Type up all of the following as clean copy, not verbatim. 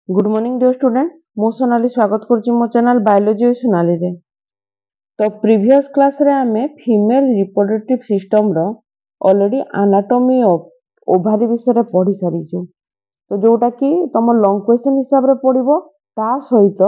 Good morning dear student मु सोनाली स्वागत करुच्ची मो चैनल बायोलॉजी विथ सोनाली रे। तो प्रीवियस क्लास रे आमे फीमेल रिप्रोडक्टिव सिस्टम रो ऑलरेडी एनाटॉमी ऑफ ओवारी विषय पढ़ी सारी तो जोटा कि तुम लॉन्ग क्वेश्चन हिसाब रे पढ़िबो ता सहित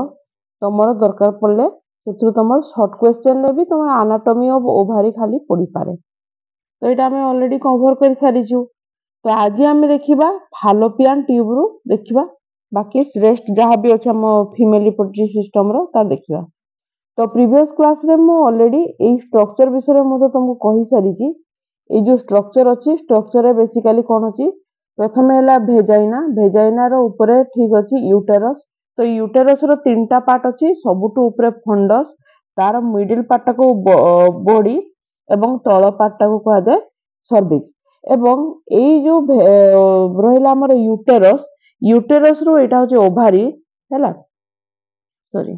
तुमर दरकार पड़ले सेथु तुमर शॉर्ट क्वेश्चन ले भी तुम एनाटॉमी ऑफ ओवारी खाली पढ़ी पारे। तो एटा आमे ऑलरेडी कवर कर सारी तो आज आमे देखिबा फालोपियन ट्यूब रु देखिबा बाकी रेस्ट जहाँ भी अच्छे फीमेल रिप्रोडक्टिव सिस्टम रो ता देखिबा। तो प्रीवियस क्लास रे मु ऑलरेडी ए स्ट्रक्चर विषय में तो तुमको कहि सारी छी। ए जो स्ट्रक्चर अछि स्ट्रक्चर रे बेसिकली कोन अछि प्रथम हैला भेजाइना रो ऊपर ठीक अछि यूटेरस। तो यूटेरस रो तीनटा पार्ट अछि सबुटु ऊपर फंडस तार मिडिल पार्ट को बॉडी एवं तळ पार्ट को कहा जाय सर्विक्स एवं ए जो रहिला हमर यूटेरस रो एटा होचे ओभारी हैला सॉरी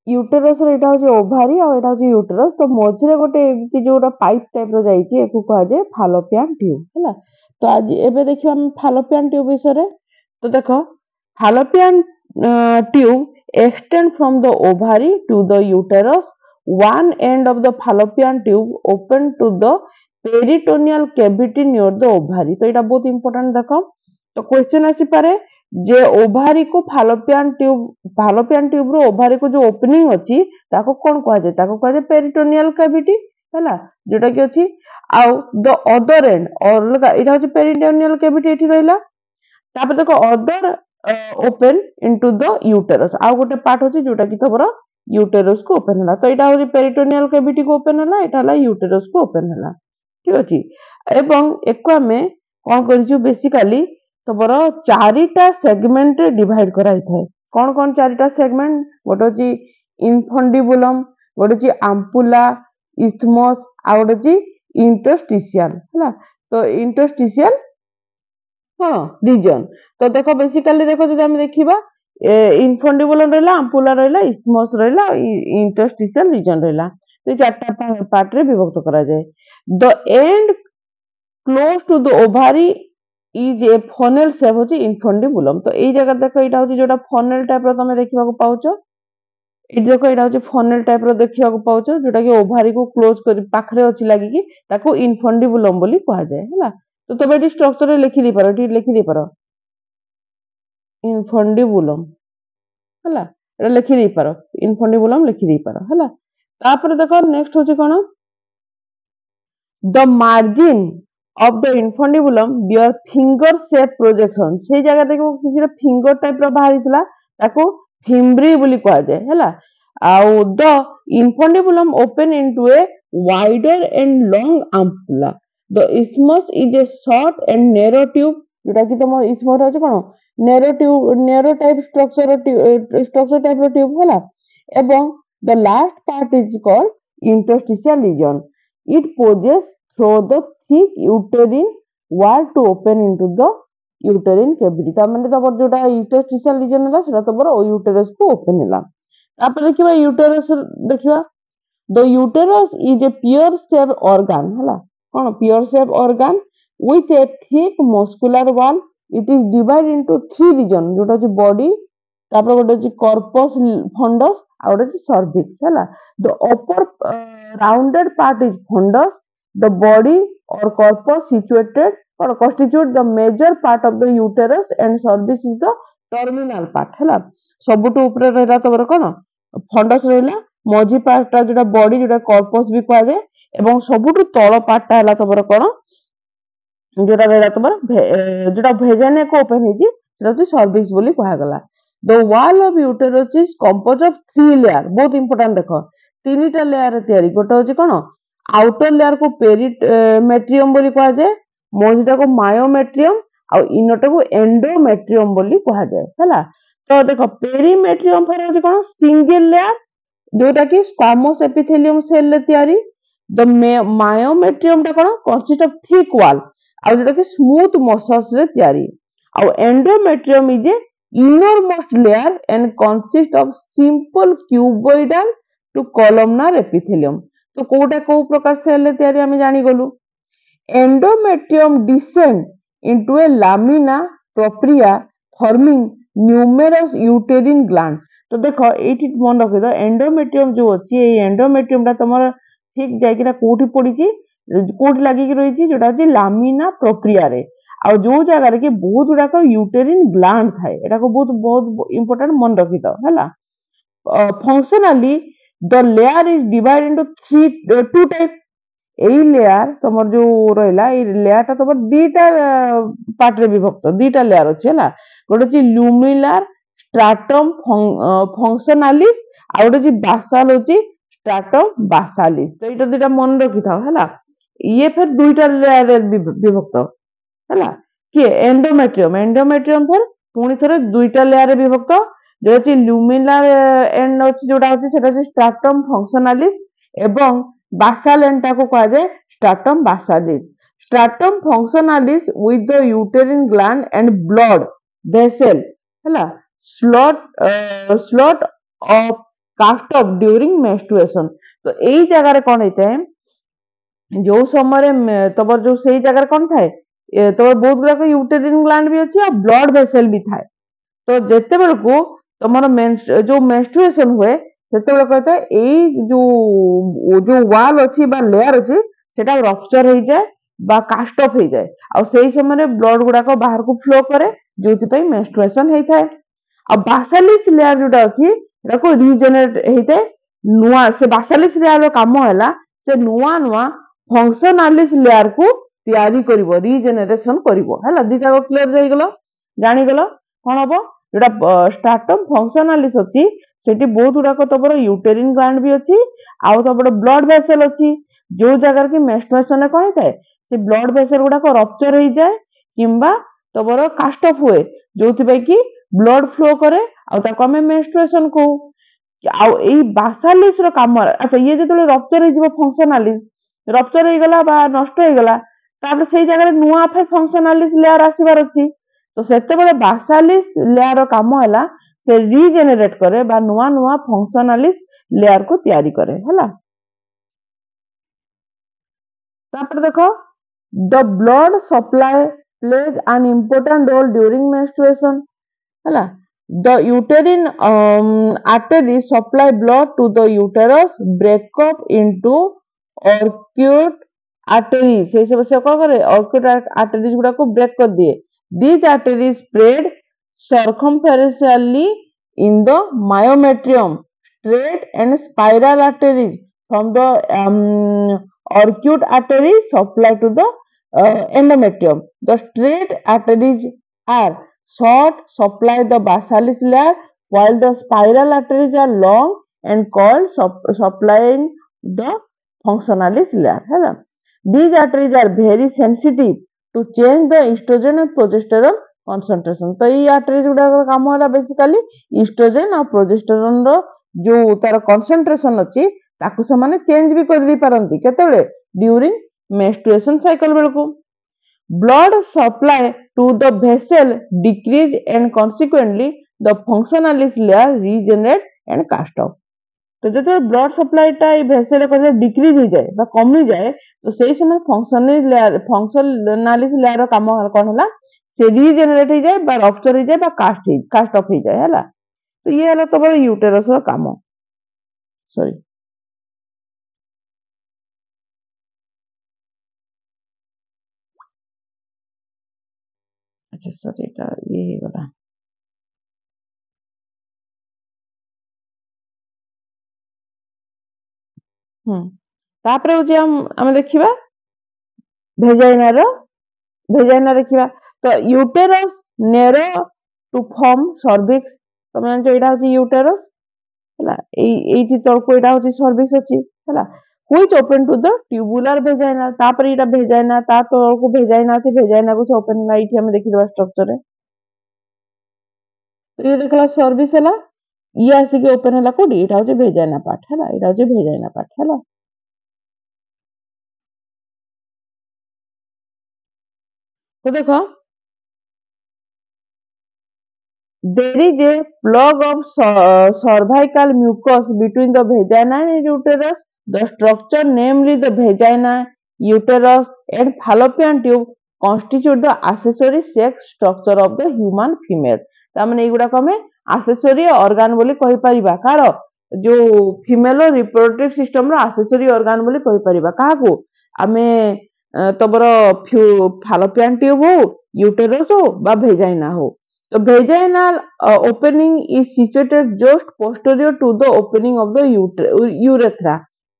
यूटेरस रो एटा होचे ओभारी और एटा होचे यूटेरस। तो मझरे गोटे एमती जोटा पाइप टाइप रो जाईची एकु कहा जाय फालोपियन ट्यूब हैला। तो आज एबे देखिबा हम फालोपियन ट्यूब विषय रे। तो देखो फालोपियन tube extend from the ovary to the uterus. One end of the fallopian tube open to the peritoneal cavity near the ovary. तो एटा बहुत इंपोर्टेंट देखो। तो क्वेश्चन आसी पारे जे ओभारी को फालोपियन ट्यूब रो ओभारी को जो ओपनिंग अछि ताको कोन कहा जाय ताको कहा जाय पेरिटोनियल कैविटी हैला जोटा कि अछि आउ द अदर एंड अलगा एटा होचे पेरिटोनियल कैविटी एठी रहला। तापर देखो other open into the uterus आउ गोटे पार्ट होची जोटा कि तमरो यूटेरस को ओपन होला। तो एटा होची पेरिटोनियल कैविटी को ओपन होला एटा होला यूटेरस को ओपन होला ठीक अछि। एवं एको हमें कोन करिछु बेसिकली तमरो चारिटा सेगमेंट रे डिवाइड कराई थाए। कोन कोन चारिटा सेगमेंट गोटे होची इनफंडिबुलम गोटे होची एम्पुला इस्थमस आ गोटे होची इंटरस्टिशियल हैला। तो इंटरस्टिशियल हाँ रीजन तो देखो बेसिकली देखो जब हम देखिबा इनफंडिबुलम रहला एम्पुला रहला इस्थमस रहला इंटरस्टिशियल रीजन रहला। तो चारटा पार्ट रे विभक्त करा जाय। The end close to the ovary is a funnel shape होची इनफंडिबुलम। तो एई जगह देखो एटा होची जोटा फनेल टाइप रो तमे देखिबा को पाउचो ए देखो एटा होची फनेल टाइप रो देखिबा को पाउचो जोटा कि ओवारी को क्लोज कर पाखरे अछि लागि कि ताको इनफंडिबुलम बोली कहा जाय हैला। तो तबे एटी स्ट्रक्चर रे लिखि दी पारो एटी लिखि दी पारो इनफंडिबुलम हैला एटा लिखि दी पारो इनफंडिबुलम लिखि दी पारो हैला। तापर देखो नेक्स्ट होची कोन the margin of the infundibulum bear finger shape projection से जगह देखो किसी फिंगर टाइप रो बाहरीला ताको फिम्ब्री बोली कहा जाय हैला। आउ the infundibulum open into a wider and long ampulla. The isthmus is a short and narrow tube जोटा कि तुम isthmus होचे कोन narrow type structure type रो tube हैला। एवं the last part is called interstitial region. It poses through the thick uterine wall to open into the uterine cavity। ता माने तबर जोटा interstitial reason होला सेटा तबर यूटेरस को ओपन होला। तापर देखिबा यूटेरस देखिबा the uterus is a pear shape organ हैला कोन pear shape organ with a thick muscular wall. It is divide into three region जोटा जे बॉडी तापर गोटे जे कॉर्पस फंडस आ गोटे जे सर्विक्स हैला। The upper rounded part is fundus the body or corpus situated or constitute the major part of the uterus and cervix is the terminal part हैला। सबुटु ऊपर रहला तबर कोन फंडस रहला मझी पार्ट जोटा बॉडी जोटा कॉर्पस भी कहा जाय एवं सबुटु तळ पार्ट हैला तबर कोन जोटा रहला तबर जोटा भेजाने को ओपन हेजी सेटा सर्विक्स बोली कहा गला। the wall of uterus is composed of three layer बहुत इंपोर्टेंट देखो तीनटा लेयर तयारी गोटे होची कोन आउटर लेयर को पेरिमेट्रियम बोली कहा जाय मझीटा को मायोमेट्रियम और इनटा को एंडोमेट्रियम बोली कहा जाय हैला। तो देखो पेरिमेट्रियम फेर होची कोन सिंगल लेयर जोटा कि स्क्वामोस एपिथेलियम सेल ले तयारी। द मायोमेट्रियम टा कोन कंसिस्ट ऑफ थिक वॉल और जोटा कि स्मूथ मसल्स रे तयारी और endometrium is a innermost layer and consist of simple cuboidal to columnar epithelium। तो कोटा को प्रकार सेल तयारी हमें जानी गलु endometrium descend into a lamina propria forming numerous uterine gland। तो देखो एठी मन रखि दो एंडोमेट्रियम जो अछि ए एंडोमेट्रियम ता तमर ठीक जायकिना कोठी पड़िछि कोठी लागि कि रहिछि जोटा अछि लामिना प्रोप्रिया रे आ जो जगह रे कि बहुत गुडा को यूटेरिन ग्लैंड थाए एटा को बहुत बहुत इंपोर्टेंट मन रखि दो हैला। Functionally the layer is divided into two type. এই লেয়ার তোমার जो রহিলা এই লেয়ারটা তোমার দুইটা পার্ট রে বিভক্ত দুইটা লেয়ার আছে হলা গোটে হচ্ছে লুমিনার স্ট্রাটম ফংশনালিস আর গোটে হচ্ছে বাসাল হচ্ছে স্ট্রাটম বাসালিস। তো এটা দুইটা মনে রখিথাও হলা ইয়ে ফের দুইটা লেয়ার রে বিভক্ত হলা কি এন্ডোমেট্রিয়ম এন্ডোমেট্রিয়ম ফের পুনি থরে দুইটা লেয়ার রে বিভক্ত যে হচ্ছে লুমিনার এন্ড হচ্ছে যেটা হচ্ছে সেটা হচ্ছে স্ট্রাটম ফংশনালিস এবং basal end टाको कहा जाए stratum basalis। stratum functionalis with the uterine gland and blood vessel हैला slot of cast off during menstruation। तो एई जगह रे कोन हेते जो समय तबर जो सही जगह कोन थाए तबर बहुत गुडा को यूटेरिन ग्लैंड भी अछि और ब्लड वेसल भी थाए। तो जेते बेल को तमरो जो मेंस्ट्रुएशन हुए सेते कहता एई जो वाल अच्छी बा लेयर अच्छी सेटा रप्चर हो जाए बा कास्ट ऑफ हो जाए और सही समय ब्लड गुडा को बाहर को फ्लो करे जोति पई मेंस्ट्रुएशन हेई थाए। अब बासालिस लेयर जोटा अछि एटा को रीजनरेट हेई थाए नुआ से बासालिस लेयर रो काम होला से नुआ नुआ फंक्शनालिस लेयर को तैयारी करिवो रीजनरेशन करिवो हैला। दिटा को क्लियर जाई गेलो जानि गेलो कोन हबो जोटा स्ट्राटम फंक्शनालिस अछि सेठी बहुत गुडा को तबर यूटेरिन ग्लैंड भी अछि आउ तबर ब्लड वेसल अछि जो जगह कि मेंस्ट्रुएशन कोन थाए से ब्लड वेसल गुडा को रप्चर हो जाए किंबा तबर कास्ट ऑफ हुए जोति पई कि ब्लड फ्लो करे आउ ताको हम मेंस्ट्रुएशन को आउ एई बासालिस रो काम अच्छा ये जेतले रप्चर हो जिवो फंक्शनालिस रप्चर हो गला बा नष्ट हो गला तापर सेई जगह रे नुआ फेर फंक्शनालिस लेयर आसीबार अछि। तो सेते बेले बासालिस लेयर रो काम होला से रीजेनरेट करे बा नुआ नुआ फंक्शनालिस लेयर को तैयारी करे हैला। तापर देखो the blood supply plays an important role during menstruation हैला। The uterine artery supply blood to the uterus break up into arcuate artery से सब से को करे ऑर्क्यूट आर्टरीज गुडा को ब्रेक कर दिए। These arteries spread circumferentially in the myometrium straight and spiral arteries from the arcuate arteries supply to the endometrium। The straight arteries are short supply the basalis layer while the spiral arteries are long and called supplying the functionalis layer है। These arteries are very sensitive to change the estrogen and progesterone concentration। तो ये arteries गुडा काम होला basically oestrogen और progesterone रो जो तार concentration अछि ताकू से माने चेंज भी कर दी पारंती केतेले ड्यूरिंग मेंस्ट्रुएशन साइकिल बेलको। Blood supply to the vessel decrease and consequently the functionalis layer regenerate and cast off. तो जब ब्लड सप्लाई टा वेसल को डिक्रीज हो जाए बा कमी जाए तो सही समय फंक्शनालिस लेयर काम कोन होला से रीजेनरेट हो जाए बा रप्चर हो जाए बा कास्ट ऑफ हो जाए हैला। तो ये होला तबर यूटेरस रो काम सॉरी अच्छा सॉरी এটা ये गला तापरे होची हम देखिबा भेजाइना देखिबा। तो uterus narrow to form cervix तमे जानछो एटा होची यूटेरस हैला एठी तळको एटा होची सर्विक्स अछि हैला which open to the tubular vagina. तापरे एटा भेजाइना ता तळको भेजाइना अछि भेजाइना को ओपन ला एठी हम देखिबा स्ट्रक्चर रे। तो ये देखला सर्विस हैला ये आसी के ओपन हैला कोडी एटा होची भेजाइना पार्ट हैला एटा होची भेजाइना पार्ट हैला। तो देखो there is a plug of cervical mucus between the vagina and uterus। The structure namely the vagina, uterus and fallopian tube constitute the accessory sex structure of the human female ता माने एगुडा को हमें accessory organ बोली कहि परिबा car जो female reproductive system रो accessory organ बोली कहि परिबा काहा को हमें तबर fallopian tube हो uterus हो बा vagina हो तो vaginal opening is situated just posterior to the opening of the urethra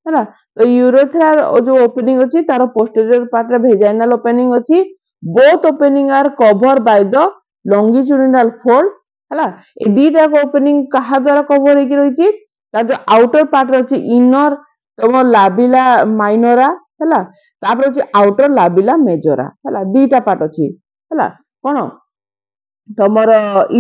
है ना तो urethra जो opening अछि तार posterior part रे vaginal opening अछि both opening are covered by the longitudinal fold हैला ए दीटा को opening कहा द्वारा cover हेकि रहिछि ता जो outer part अछि inner तम labilla minora हैला तापर अछि outer labilla majora हैला दीटा part अछि हैला कोन तमर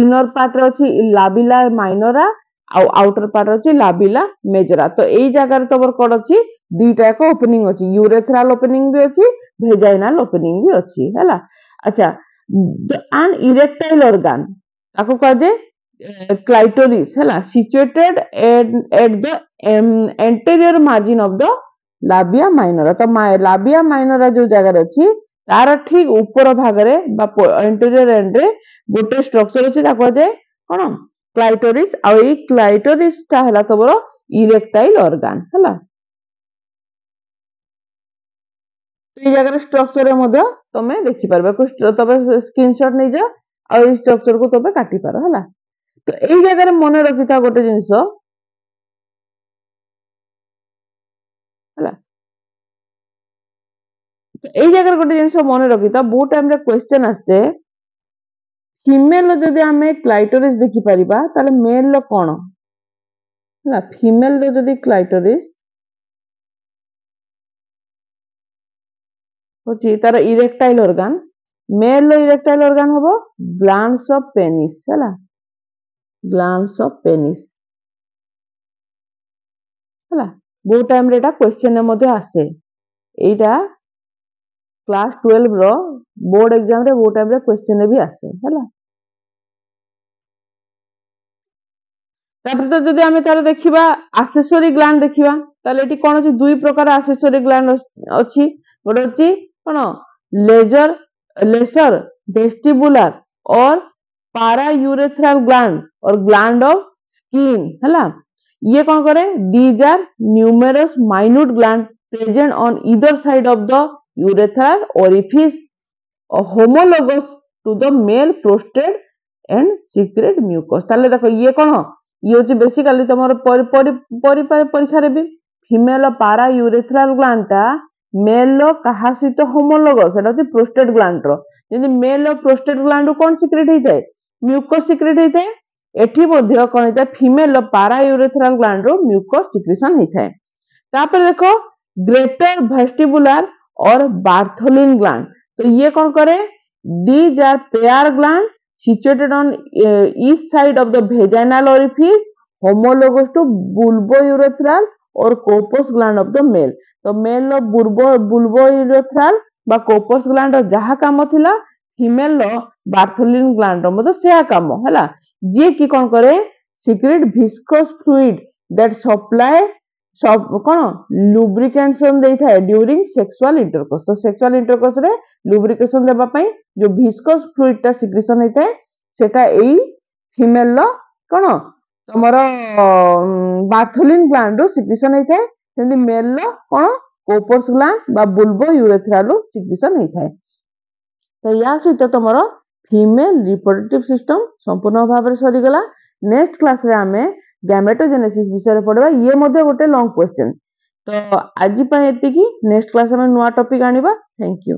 इनर पार्ट रे अछि labilla minora आ आउटर पार्ट अछि labilla majora तो एई जगह रे तमर कोड अछि दीटा को ओपनिंग अछि यूरेथ्रल ओपनिंग भी अछि वेजाइनल ओपनिंग भी अछि हैला अच्छा an erectile organ ताको कह दे clitoris हैला situated at the anterior margin of the labia minora तो labia minora जो जगह रे अछि तार ठीक ऊपर भाग रे बा एंटीरियर एंड रे गोटे स्ट्रक्चर अछि ताको दे कोन क्लाइटोरिस आ ई क्लाइटोरिस ता हला तबरो इरेक्टाइल ऑर्गन हला ई जगह स्ट्रक्चर रे मध्य तमे देखि परबे को तबे स्क्रीनशॉट नै जा आ ई स्ट्रक्चर को तबे काटी पारो हला तो एई जगह रे मने रखिता गोटे जिंस हला तो एई जगह गोटे जिंस मने रखिता बहुत टाइम रे क्वेश्चन आसे फीमेल जदि हमें क्लाइटोरिस देखि परिबा ताले मेल लो कोन हला फीमेल रो जदि क्लाइटोरिस होची तार इरेक्टाइल ऑर्गन मेल रो इरेक्टाइल ऑर्गन होबो ग्लैंड्स ऑफ पेनिस हला ग्लैंड्स ऑफ पेनिस हला बहुत टाइम रे एटा क्वेश्चन ने मध्ये आसे एटा क्लास 12 रो बोर्ड एग्जाम रे बहुत टाइम रे क्वेश्चन ने भी आसे हला तापर तो जदि हमें तार देखिबा एक्सेसरी ग्लैंड देखिबा ताले एटी कोन अछि दुई प्रकार एक्सेसरी ग्लैंड अछि गोटे अछि कोन लेसर वेस्टिबुलर और पारा यूरेथ्रल ग्लैंड और ग्लैंड ऑफ स्किन हला ये कोन करे these are numerous minute gland present on either side of the urethral orifice homologous to the male prostate and secrete mucus ताले देखो ये कोन ये होची बेसिकली तमर परीक्षा रे भी फीमेल पारा यूरेथ्रल ग्लैंड ता मेल कहा सहित होमोलोगस सेटा होची प्रोस्टेट ग्लैंड रो यदि मेल प्रोस्टेट ग्लैंड रो कोन सीक्रेट हेइताय म्यूकस सीक्रेट हेइताय एठी मध्ये कोन हेइताय फीमेल पारा यूरेथ्रल ग्लैंड रो म्यूकस सिक्रेशन हेइताय तापर देखो ग्रेटर वेस्टिबुलर और बार्थोलिन ग्लैंड तो ये कौन करे these are pair gland situated on east side of the vaginal orifice homologous to bulbourethral or corpus gland of the male तो मेल लो bulbourethral बा corpus gland जहा काम थिला फीमेल लो बार्थोलिन ग्लैंड मतलब सेया काम हैला जे की कोन करे secret viscous fluid that supply सब कोन लुब्रिकेशन देई थाए ड्यूरिंग सेक्सुअल इंटरकोर्स तो सेक्सुअल इंटरकोर्स रे लुब्रिकेशन देबा पई जो विस्कोस फ्लूइड ता सिक्रेशन हेताए सेटा एई फीमेल लो कोन तमरो बार्थोलिन ग्लैंड रो सिक्रेशन हेताए सेंदी मेल लो कोन कोर्पस ग्लैंड बा बुल्बो यूरेथ्रा रो सिक्रेशन हेताए तो या सहित तमरो फीमेल रिप्रोडक्टिव सिस्टम संपूर्ण भाव रे सरी गला नेक्स्ट क्लास रे हमें गैमेटोजेनेसिस विषय रे पढबा ये मध्ये गोटे लॉन्ग क्वेश्चन तो आज पय एति की नेक्स्ट क्लास में नुवा टॉपिक आनिबा थैंक यू।